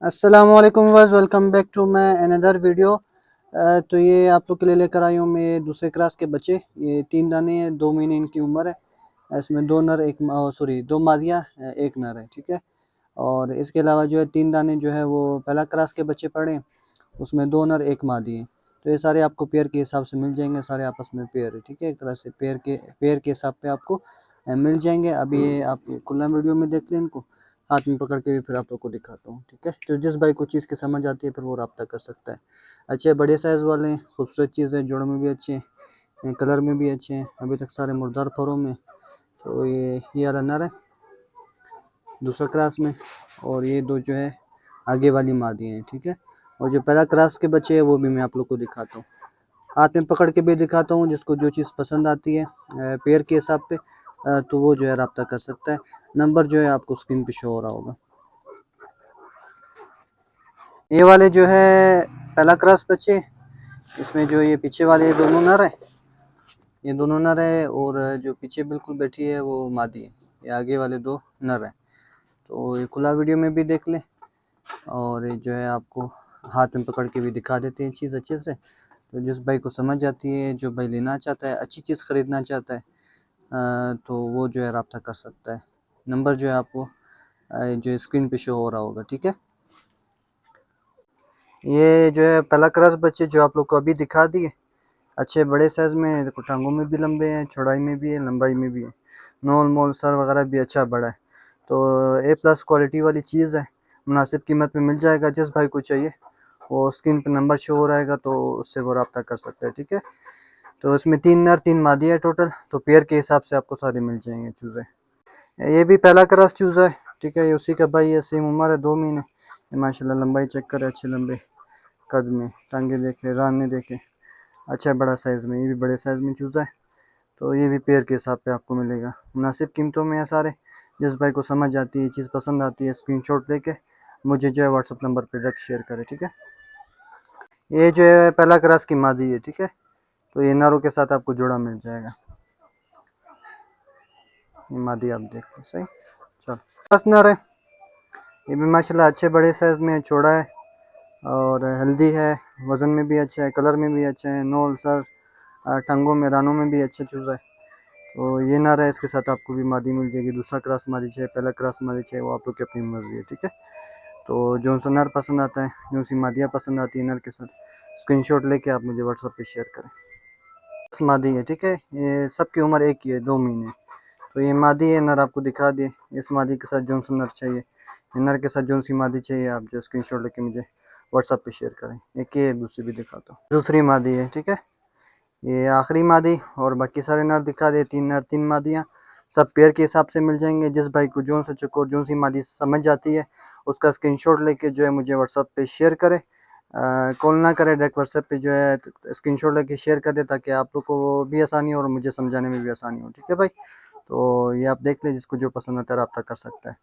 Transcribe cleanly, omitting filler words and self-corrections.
अस्सलाम वालेकुम वाज़ welcome back to my another video. तो ये आप लोग के लिए लेकर आई हूँ मैं दूसरे क्लास के बच्चे। ये 3 दाने हैं, 2 महीने इनकी उम्र है। इसमें 2 नर एक सॉरी 2 मादियाँ एक नर है, ठीक है। और इसके अलावा जो है 3 दाने जो है वो पहला क्लास के बच्चे पड़े हैं, उसमें 2 नर एक मादी है। तो ये सारे आपको पेयर के हिसाब से मिल जाएंगे, सारे आपस में पेयर है, ठीक है। एक तरह से पेयर के हिसाब पे आपको मिल जाएंगे। अभी ये आप खुला वीडियो में देख लें इनको, हाथ में पकड़ के भी फिर आप लोग को दिखाता हूँ, ठीक है। तो जिस भाई को चीज़ की समझ आती है फिर वो रब्ता कर सकता है। अच्छे बड़े साइज़ वाले हैं, खूबसूरत चीज़ है, जोड़ में भी अच्छे हैं, कलर में भी अच्छे हैं। अभी तक सारे मुर्दार फरों में। तो ये वाला नर है दूसरा क्रास में, और ये दो जो है आगे वाली मादी हैं, ठीक है। और जो पहला क्रास के बच्चे हैं वो भी मैं आप लोग को दिखाता हूँ, हाथ में पकड़ के भी दिखाता हूँ। जिसको जो चीज़ पसंद आती है पेयर के हिसाब पे तो वो जो है रब्ता कर सकता है। नंबर जो है आपको स्क्रीन पे शो हो रहा होगा। ये वाले जो है पहला क्रॉस बच्चे, इसमें जो ये पीछे वाले दोनों नर है, ये दोनों नर है, और जो पीछे बिल्कुल बैठी है वो मादी है। ये आगे वाले दो नर है। तो ये खुला वीडियो में भी देख ले, और ये जो है आपको हाथ में पकड़ के भी दिखा देते हैं चीज़ अच्छे से। तो जिस भाई को समझ आती है, जो भाई लेना चाहता है, अच्छी चीज़ ख़रीदना चाहता है, तो वो जो है रब्ता कर सकता है। नंबर जो है आपको जो स्क्रीन पे शो हो रहा होगा, ठीक है। ये जो है पहला क्रॉस बच्चे जो आप लोग को अभी दिखा दिए, अच्छे बड़े साइज़ में हैं। देखो टांगों में भी लंबे हैं, चौड़ाई में भी है, लंबाई में भी है। नोल मोल सर वगैरह भी अच्छा बड़ा है। तो ए प्लस क्वालिटी वाली चीज़ है, मुनासिब कीमत में मिल जाएगा। जिस भाई को चाहिए वो स्क्रीन पे नंबर शो हो रहेगा, तो उससे वो रब्ता कर सकता है, ठीक है। तो इसमें 3 नर 3 मादी है टोटल, तो पेयर के हिसाब से आपको सारे मिल जाएंगे चूज़े। ये भी पहला क्रॉस चूज़ा है, ठीक है। ये उसी का भाई है, सेम उम्र है, 2 महीने। ये माशाल्लाह लंबाई चेक करे, अच्छे लंबे कद में, टांगे देखे, राने देखे, अच्छा बड़ा साइज़ में। ये भी बड़े साइज़ में चूज़ा है। तो ये भी पेयर के हिसाब पे आपको मिलेगा, मुनासिब कीमतों में है सारे। जिस भाई को समझ आती है, चीज़ पसंद आती है, स्क्रीनशॉट लेके मुझे जो है व्हाट्सअप नंबर पे डायरेक्ट शेयर करें, ठीक है। ये जो है पहला क्रॉस की मादी है, ठीक है। तो ये नरों के साथ आपको जोड़ा मिल जाएगा। ये मादी आप देख लो, सही। चलो क्रॉस नर है, ये भी माशाल्लाह अच्छे बड़े साइज़ में है, चौड़ा है और हेल्दी है, वज़न में भी अच्छा है, कलर में भी अच्छा है, नोल सर टंगों में रानों में भी अच्छा चूज़ा है। तो ये ना रहा, इसके साथ आपको भी मादी मिल जाएगी। दूसरा क्रॉस मादी चाहिए, पहला क्रॉस मादी चाहिए, वो आप लोग की अपनी मर्जी है, ठीक है। तो जो सा नर पसंद आता है, जो सी मादियाँ पसंद आती है नर के साथ, स्क्रीनशॉट लेके आप मुझे व्हाट्सएप पे शेयर करें। मादी है, ठीक है। ये सबकी उम्र एक ही है, 2 महीने। तो ये मादी है, नर आपको दिखा दिए। इस मादी के साथ जो सा नर चाहिए, नर के साथ जो सी मादी चाहिए, आप जो स्क्रीनशॉट लेके मुझे व्हाट्सएप पे शेयर करें। एक ये दूसरी भी दिखाता हूँ, दूसरी मादी है, ठीक है। ये आखिरी मादी, और बाकी सारे नर दिखा दे, 3 नर 3 मादियाँ, सब पेयर के हिसाब से मिल जाएंगे। जिस भाई को जोन सा चकोर जोन सी मादी समझ जाती है, उसका स्क्रीनशॉट लेके जो है मुझे व्हाट्सएप पे शेयर करे। कॉल ना करे, डायरेक्ट व्हाट्सएप पे जो है स्क्रीनशॉट लेके शेयर कर दे, ताकि आप लोग को भी आसानी हो और मुझे समझाने में भी आसानी हो, ठीक है भाई। तो ये आप देख लें, जिसको जो पसंद आता है रब्ता कर सकता है।